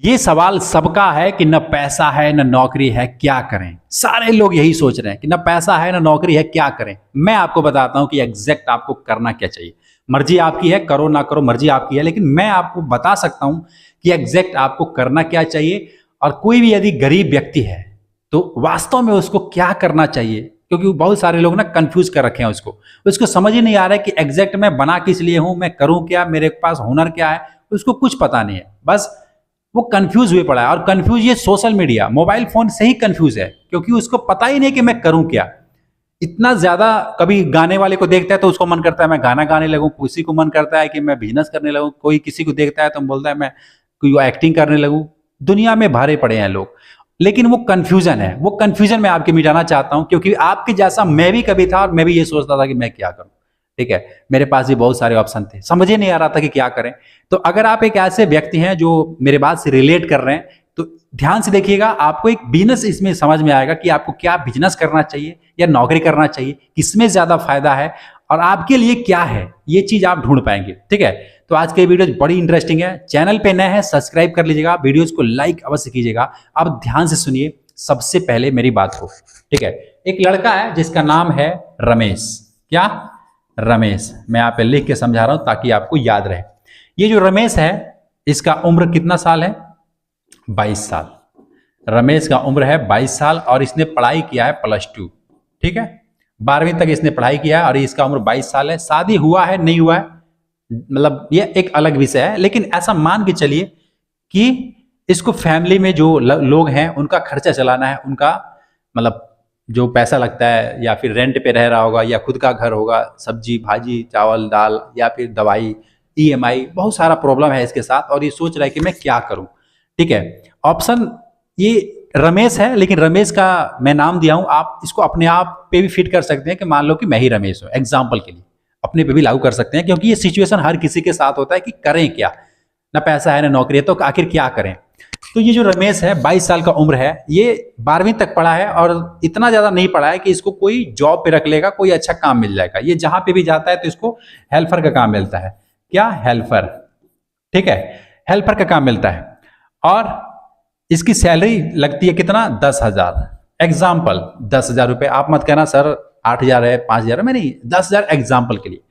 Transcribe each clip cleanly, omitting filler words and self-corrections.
ये सवाल सबका है कि न पैसा है न नौकरी है, क्या करें। सारे लोग यही सोच रहे हैं कि न पैसा है न नौकरी है, क्या करें। मैं आपको बताता हूं कि एग्जैक्ट आपको करना क्या चाहिए। मर्जी आपकी है, करो ना करो मर्जी आपकी है, लेकिन मैं आपको बता सकता हूं कि एग्जैक्ट आपको करना क्या चाहिए। और कोई भी यदि गरीब व्यक्ति है तो वास्तव में उसको क्या करना चाहिए, क्योंकि बहुत सारे लोग ना कंफ्यूज कर रखे हैं उसको समझ ही नहीं आ रहा है कि एग्जैक्ट मैं बना किस लिए हूं, मैं करूं क्या, मेरे पास हुनर क्या है, उसको कुछ पता नहीं है। बस वो कंफ्यूज हुए पड़ा है। और कंफ्यूज ये सोशल मीडिया मोबाइल फोन से ही कंफ्यूज है, क्योंकि उसको पता ही नहीं कि मैं करूं क्या। इतना ज्यादा कभी गाने वाले को देखता है तो उसको मन करता है मैं गाना गाने लगूं, किसी को मन करता है कि मैं बिजनेस करने लगूं, कोई किसी को देखता है तो बोलता है मैं कोई एक्टिंग करने लगूं। दुनिया में भरे पड़े हैं लोग, लेकिन वो कंफ्यूजन है। वो कंफ्यूजन मैं आपके मिटाना चाहता हूं, क्योंकि आपके जैसा मैं भी कभी था और मैं भी ये सोचता था कि मैं क्या करूं। ठीक है, मेरे पास भी बहुत सारे ऑप्शन थे, समझ ही नहीं आ रहा था कि क्या करें। तो अगर आप एक ऐसे व्यक्ति हैं जो मेरे बात से रिलेट कर रहे हैं तो ध्यान से देखिएगा, आपको एक बिजनेस इसमें समझ में आएगा कि आपको क्या बिजनेस करना चाहिए या नौकरी करना चाहिए, किसमें ज्यादा फायदा है और आपके लिए क्या है, ये चीज आप ढूंढ पाएंगे। ठीक है, तो आज की वीडियो बड़ी इंटरेस्टिंग है। चैनल पे नए हैं सब्सक्राइब कर लीजिएगा, वीडियोज को लाइक अवश्य कीजिएगा। अब ध्यान से सुनिए सबसे पहले मेरी बात को। ठीक है, एक लड़का है जिसका नाम है रमेश। क्या? रमेश। मैं यहाँ पे लिख के समझा रहा हूं ताकि आपको याद रहे। ये जो रमेश है इसका उम्र कितना साल है? 22 साल। रमेश का उम्र है 22 साल और इसने पढ़ाई किया है +2। ठीक है, 12वीं तक इसने पढ़ाई किया है और इसका उम्र 22 साल है। शादी हुआ है नहीं हुआ है, मतलब ये एक अलग विषय है, लेकिन ऐसा मान के चलिए कि इसको फैमिली में जो लोग हैं उनका खर्चा चलाना है, उनका मतलब जो पैसा लगता है, या फिर रेंट पे रह रहा होगा या खुद का घर होगा, सब्जी भाजी चावल दाल या फिर दवाई, EMI, बहुत सारा प्रॉब्लम है इसके साथ और ये सोच रहा है कि मैं क्या करूं। ठीक है, ऑप्शन ये रमेश है, लेकिन रमेश का मैं नाम दिया हूं, आप इसको अपने आप पे भी फिट कर सकते हैं कि मान लो कि मैं ही रमेश हूं, एग्जाम्पल के लिए अपने पे भी लागू कर सकते हैं, क्योंकि ये सिचुएशन हर किसी के साथ होता है कि करें क्या, ना पैसा है ना नौकरी है, तो आखिर क्या करें। तो ये जो रमेश है 22 साल का उम्र है, ये 12वीं तक पढ़ा है और इतना ज्यादा नहीं पढ़ा है कि इसको कोई जॉब पे रख लेगा, कोई अच्छा काम मिल जाएगा। ये जहां पे भी जाता है तो इसको हेल्पर का काम मिलता है। क्या? हेल्पर। ठीक है, हेल्पर का काम मिलता है और इसकी सैलरी लगती है कितना? 10,000। एग्जाम्पल 10,000 रुपए। आप मत कहना सर 8,000 है 5,000 है, मैं नहीं, 10,000 एग्जाम्पल के लिए।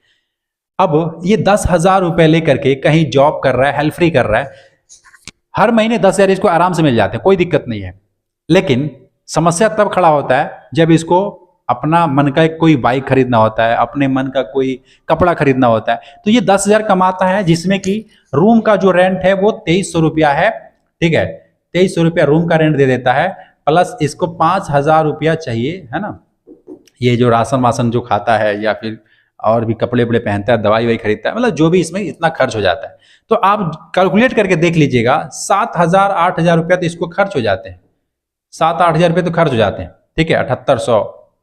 अब ये 10,000 रुपए लेकर के कहीं जॉब कर रहा है, हेल्परी कर रहा है, हर महीने 10,000 इसको आराम से मिल जाते हैं, कोई दिक्कत नहीं है। लेकिन समस्या तब खड़ा होता है जब इसको अपना मन का कोई बाइक खरीदना होता है, अपने मन का कोई कपड़ा खरीदना होता है। तो ये 10,000 कमाता है, जिसमें कि रूम का जो रेंट है वो 2,300 रुपया है। ठीक है, 2,300 रुपया रूम का रेंट दे देता है, प्लस इसको 5,000 रुपया चाहिए, है ना, ये जो राशन वासन जो खाता है या फिर और भी कपड़े वपड़े पहनता है, दवाई वही खरीदता है, मतलब जो भी इसमें इतना खर्च हो जाता है। तो आप कैलकुलेट करके देख लीजिएगा, 7,000 8,000 रुपया तो इसको खर्च हो जाते हैं, 7-8 हजार रुपये तो खर्च हो जाते हैं। ठीक है, 7,800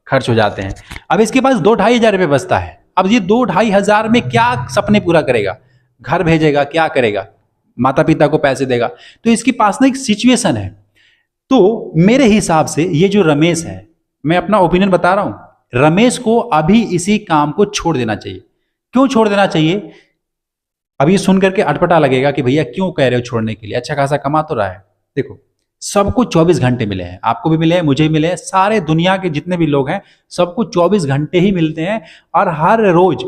खर्च हो जाते हैं। अब इसके पास 2-2.5 हजार रुपये बचता है। अब ये 2-2.5 हजार में क्या सपने पूरा करेगा? घर भेजेगा, क्या करेगा, माता पिता को पैसे देगा। तो इसके पास ना एक सिचुएशन है। तो मेरे हिसाब से ये जो रमेश है, मैं अपना ओपिनियन बता रहा हूं, रमेश को अभी इसी काम को छोड़ देना चाहिए। क्यों छोड़ देना चाहिए? अब ये सुन करके अटपटा लगेगा कि भैया क्यों कह रहे हो छोड़ने के लिए, अच्छा खासा कमा तो रहा है। देखो, सबको 24 घंटे मिले हैं, आपको भी मिले हैं, मुझे भी मिले हैं, सारे दुनिया के जितने भी लोग हैं सबको 24 घंटे ही मिलते हैं और हर रोज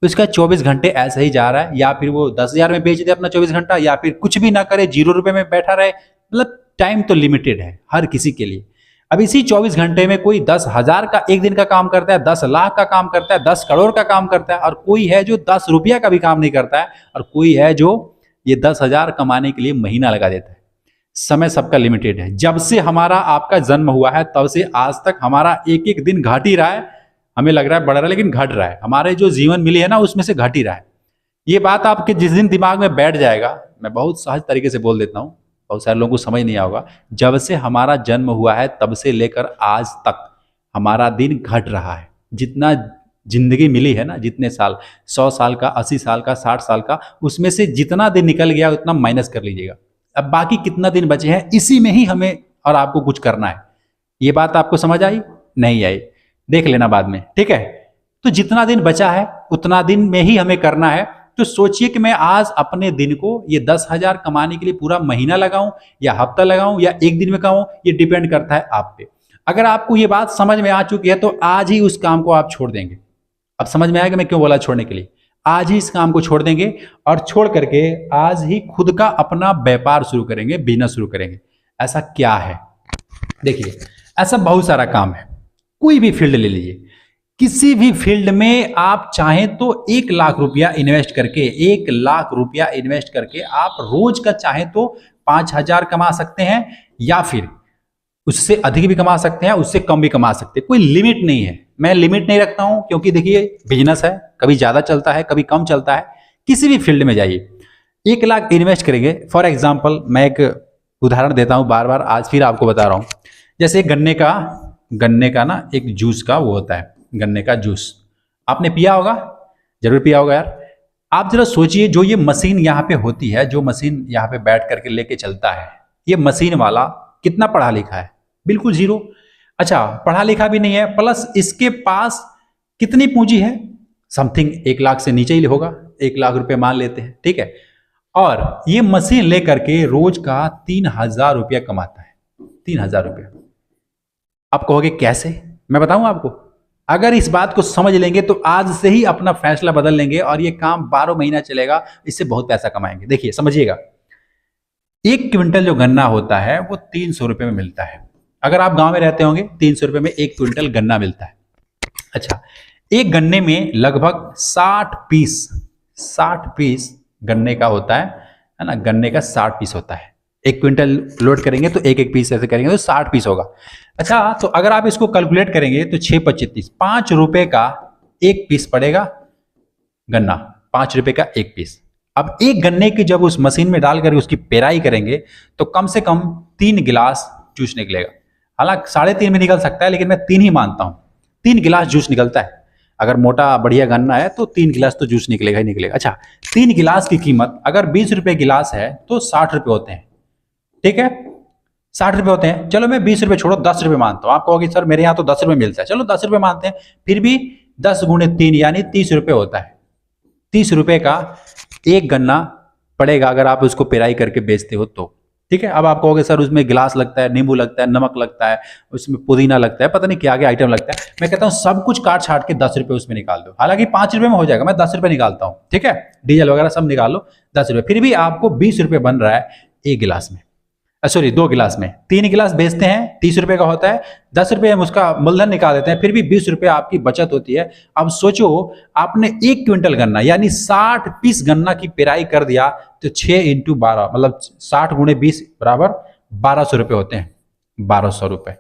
उसका 24 घंटे ऐसे ही जा रहा है। या फिर वो 10,000 में बेच दे अपना 24 घंटा, या फिर कुछ भी ना करे, 0 रुपए में बैठा रहे। मतलब टाइम तो लिमिटेड है हर किसी के लिए। अब इसी 24 घंटे में कोई 10,000 का एक दिन का काम करता है, 10 लाख का काम करता है, 10 करोड़ का काम करता है, और कोई है जो 10 रुपया का भी काम नहीं करता है, और कोई है जो ये 10,000 कमाने के लिए महीना लगा देता है। समय सबका लिमिटेड है। जब से हमारा आपका जन्म हुआ है तब से आज तक हमारा एक एक दिन घट ही रहा है। हमें लग रहा है बढ़ रहा है, लेकिन घट रहा है। हमारे जो जीवन मिली है ना, उसमें से घट ही रहा है। ये बात आपके जिस दिन दिमाग में बैठ जाएगा, मैं बहुत सहज तरीके से बोल देता हूँ, बहुत सारे लोगों को समझ नहीं आएगा। जब से हमारा जन्म हुआ है तब से लेकर आज तक हमारा दिन घट रहा है। जितना जिंदगी मिली है ना, जितने साल, 100 साल का, 80 साल का, 60 साल का, उसमें से जितना दिन निकल गया उतना माइनस कर लीजिएगा। अब बाकी कितना दिन बचे हैं, इसी में ही हमें और आपको कुछ करना है। ये बात आपको समझ आई? नहीं आई, देख लेना बाद में। ठीक है, तो जितना दिन बचा है उतना दिन में ही हमें करना है। तो सोचिए कि मैं आज अपने दिन को ये 10,000 कमाने के लिए पूरा महीना लगाऊं या हफ्ता लगाऊं या एक दिन में कमाऊं, ये डिपेंड करता है आप पे। अगर आपको ये बात समझ में आ चुकी है तो आज ही उस काम को आप छोड़ देंगे। अब समझ में आएगा मैं क्यों बोला छोड़ने के लिए। आज ही इस काम को छोड़ देंगे और छोड़ करके आज ही खुद का अपना व्यापार शुरू करेंगे, बिजनेस शुरू करेंगे। ऐसा क्या है? देखिए, ऐसा बहुत सारा काम है। कोई भी फील्ड ले लीजिए, किसी भी फील्ड में आप चाहें तो 1,00,000 रुपया इन्वेस्ट करके 1,00,000 रुपया इन्वेस्ट करके आप रोज का चाहें तो 5,000 कमा सकते हैं, या फिर उससे अधिक भी कमा सकते हैं, उससे कम भी कमा सकते हैं। कोई लिमिट नहीं है। मैं लिमिट नहीं रखता हूं क्योंकि देखिए बिजनेस है, कभी ज्यादा चलता है कभी कम चलता है। किसी भी फील्ड में जाइए, 1,00,000 इन्वेस्ट करेंगे। फॉर एग्जाम्पल मैं एक उदाहरण देता हूं, बार बार आज फिर आपको बता रहा हूं। जैसे गन्ने का ना एक जूस का वो होता है, गन्ने का जूस आपने पिया होगा, जरूर पिया होगा यार। आप जरा सोचिए, जो ये मशीन यहाँ पे होती है, जो मशीन यहाँ पे बैठ करके लेके चलता है, ये मशीन वाला कितना पढ़ा लिखा है? बिल्कुल जीरो। अच्छा, पढ़ा लिखा भी नहीं है, प्लस इसके पास कितनी पूंजी है? समथिंग 1,00,000 से नीचे ही होगा, 1,00,000 रुपए मान लेते हैं, ठीक है। और ये मशीन लेकर के रोज का 3,000 रुपया कमाता है, 3,000 रुपया। आप कहोगे कैसे? मैं बताऊं आपको। अगर इस बात को समझ लेंगे तो आज से ही अपना फैसला बदल लेंगे और ये काम 12 महीना चलेगा, इससे बहुत पैसा कमाएंगे। देखिए समझिएगा, 1 क्विंटल जो गन्ना होता है वो 300 रुपए में मिलता है। अगर आप गांव में रहते होंगे, 300 रुपए में 1 क्विंटल गन्ना मिलता है। अच्छा, एक गन्ने में लगभग 60 पीस गन्ने का होता है ना, गन्ने का 60 पीस होता है। 1 क्विंटल लोड करेंगे तो एक एक पीस ऐसे करेंगे तो 60 पीस होगा। अच्छा, तो अगर आप इसको कैलकुलेट करेंगे तो 6×25, 5 रुपए का एक पीस पड़ेगा गन्ना, 5 रुपए का एक पीस। अब एक गन्ने की जब उस मशीन में डाल कर उसकी पेराई करेंगे तो कम से कम 3 गिलास जूस निकलेगा। हालांकि 3.5 में निकल सकता है, लेकिन मैं 3 ही मानता हूं। 3 गिलास जूस निकलता है। अगर मोटा बढ़िया गन्ना है तो 3 गिलास तो जूस निकलेगा ही निकलेगा। अच्छा, 3 गिलास की कीमत अगर 20 रुपए गिलास है तो 60 रुपए होते हैं, ठीक है, 60 रुपए होते हैं। चलो मैं 20 रुपए छोड़ो 10 रुपए मानता हूं। आप कहोगे सर मेरे यहाँ तो 10 रुपए मिलता है, चलो 10 रुपए मानते हैं, फिर भी 10 गुणे 3 यानी 30 रुपए होता है। 30 रुपए का एक गन्ना पड़ेगा अगर आप उसको पेराई करके बेचते हो तो, ठीक है। अब आप कहोगे सर उसमें गिलास लगता है, नींबू लगता है, नमक लगता है, उसमें पुदीना लगता है, पता नहीं क्या क्या आइटम लगता है। मैं कहता हूं सब कुछ काट छाट के 10 रुपए उसमें निकाल दो। हालांकि 5 रुपए में हो जाएगा, मैं 10 रुपए निकालता हूं, ठीक है, डीजल वगैरह सब निकाल लो, 10 रुपए, फिर भी आपको 20 रुपए बन रहा है एक गिलास में, सॉरी 2 गिलास में। 3 गिलास बेचते हैं, 30 रुपए का होता है, 10 रुपए हम उसका मूलधन निकाल देते हैं, फिर भी 20 रुपए आपकी बचत होती है। अब सोचो, आपने 1 क्विंटल गन्ना यानी 60 पीस गन्ना की पेराई कर दिया तो 6 × 12 मतलब 60 गुणे 20 बराबर 1,200 रुपए होते हैं। 1,200 रुपए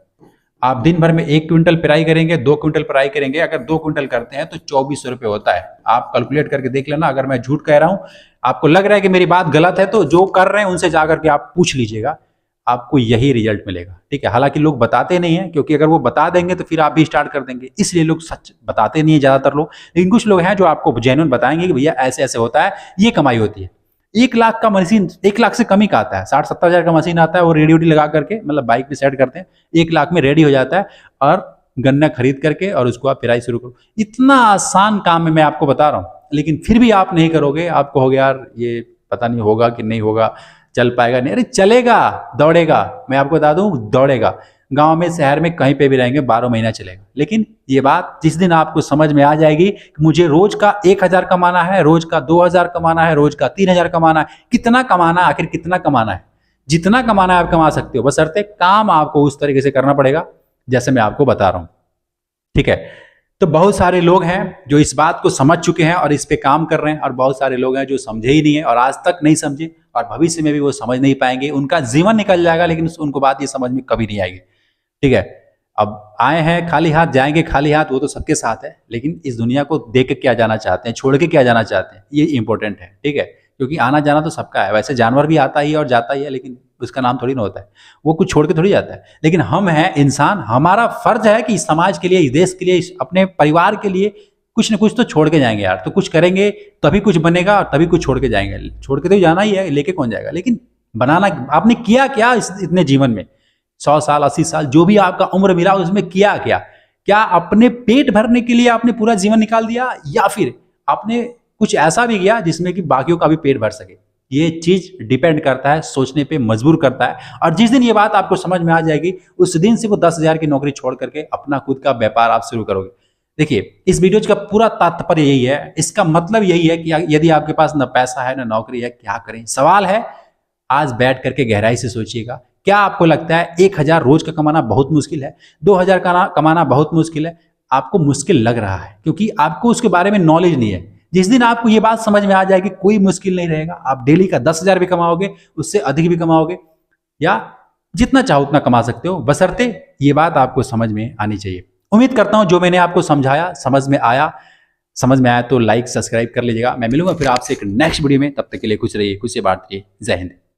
आप दिन भर में 1 क्विंटल पेराई करेंगे, 2 क्विंटल पेराई करेंगे, अगर 2 क्विंटल करते हैं तो 2,400 रुपए होता है। आप कैलकुलेट करके देख लेना। अगर मैं झूठ कह रहा हूं, आपको लग रहा है कि मेरी बात गलत है, तो जो कर रहे हैं उनसे जाकर के आप पूछ लीजिएगा, आपको यही रिजल्ट मिलेगा, ठीक है। हालांकि लोग बताते नहीं है, क्योंकि अगर वो बता देंगे तो फिर आप भी स्टार्ट कर देंगे, इसलिए लोग सच बताते नहीं है ज्यादातर लोग। लेकिन कुछ लोग हैं जो आपको जेन्युइन बताएंगे कि भैया ऐसे ऐसे होता है, ये कमाई होती है। 1,00,000 का मशीन 1,00,000 से कम ही का आता है, 60-70 हजार का मशीन आता है, वो रेडी लगा करके मतलब बाइक पे सेट करते हैं, 1,00,000 में रेडी हो जाता है और गन्ना खरीद करके और उसको आप पेराई शुरू करो। इतना आसान काम है, मैं आपको बता रहा हूँ, लेकिन फिर भी आप नहीं करोगे। आप कहोगे यार ये पता नहीं होगा कि नहीं होगा, चल पाएगा नहीं। अरे चलेगा, दौड़ेगा, मैं आपको बता दूं दौड़ेगा। गांव में शहर में कहीं पे भी रहेंगे 12 महीना चलेगा। लेकिन ये बात जिस दिन आपको समझ में आ जाएगी कि मुझे रोज का 1,000 कमाना है, रोज का 2,000 कमाना है, रोज का 3,000 कमाना है, कितना कमाना है, आखिर कितना कमाना है, जितना कमाना है आप कमा सकते हो, बशर्ते काम आपको उस तरीके से करना पड़ेगा जैसे मैं आपको बता रहा हूं, ठीक है। तो बहुत सारे लोग हैं जो इस बात को समझ चुके हैं और इस पे काम कर रहे हैं, और बहुत सारे लोग हैं जो समझे ही नहीं है और आज तक नहीं समझे और भविष्य में भी वो समझ नहीं पाएंगे। उनका जीवन निकल जाएगा लेकिन उनको बात ये समझ में कभी नहीं आएगी, ठीक है। अब आए हैं खाली हाथ, जाएंगे खाली हाथ, वो तो सबके साथ है, लेकिन इस दुनिया को देख के क्या जाना चाहते हैं, छोड़ के क्या जाना चाहते हैं, ये इंपॉर्टेंट है, ठीक है। क्योंकि आना जाना तो सबका है, वैसे जानवर भी आता ही और जाता ही है, लेकिन उसका नाम थोड़ी ना होता है, वो कुछ छोड़ के थोड़ी जाता है। लेकिन हम हैं इंसान, हमारा फर्ज है कि इस समाज के लिए, इस देश के लिए, इस अपने परिवार के लिए कुछ न कुछ तो छोड़ के जाएंगे यार। तो कुछ करेंगे तभी कुछ बनेगा और तभी कुछ छोड़ के जाएंगे। छोड़ के तो जाना ही है, लेके कौन जाएगा। लेकिन बनाना आपने किया क्या इतने जीवन में, 100 साल 80 साल जो भी आपका उम्र मिला उसमें किया क्या? क्या अपने पेट भरने के लिए आपने पूरा जीवन निकाल दिया, या फिर आपने कुछ ऐसा भी किया जिसमें कि बाकियों का भी पेट भर सके। ये चीज डिपेंड करता है, सोचने पे मजबूर करता है। और जिस दिन ये बात आपको समझ में आ जाएगी, उस दिन से वो 10,000 की नौकरी छोड़ करके अपना खुद का व्यापार आप शुरू करोगे। देखिए, इस वीडियो का पूरा तात्पर्य यही है, इसका मतलब यही है कि यदि आपके पास न पैसा है न नौकरी है, क्या करें? सवाल है, आज बैठ करके गहराई से सोचिएगा। क्या आपको लगता है 1,000 रोज का कमाना बहुत मुश्किल है? 2,000 का कमाना बहुत मुश्किल है? आपको मुश्किल लग रहा है क्योंकि आपको उसके बारे में नॉलेज नहीं है। जिस दिन आपको ये बात समझ में आ जाएगी, कोई मुश्किल नहीं रहेगा। आप डेली का 10,000 भी कमाओगे, उससे अधिक भी कमाओगे, या जितना चाहो उतना कमा सकते हो, बशर्ते ये बात आपको समझ में आनी चाहिए। उम्मीद करता हूं जो मैंने आपको समझाया समझ में आया। समझ में आया तो लाइक सब्सक्राइब कर लीजिएगा। मैं मिलूंगा फिर आपसे एक नेक्स्ट वीडियो में। तब तक के लिए खुश रहिए, खुश से बात रहिए। जय हिंद।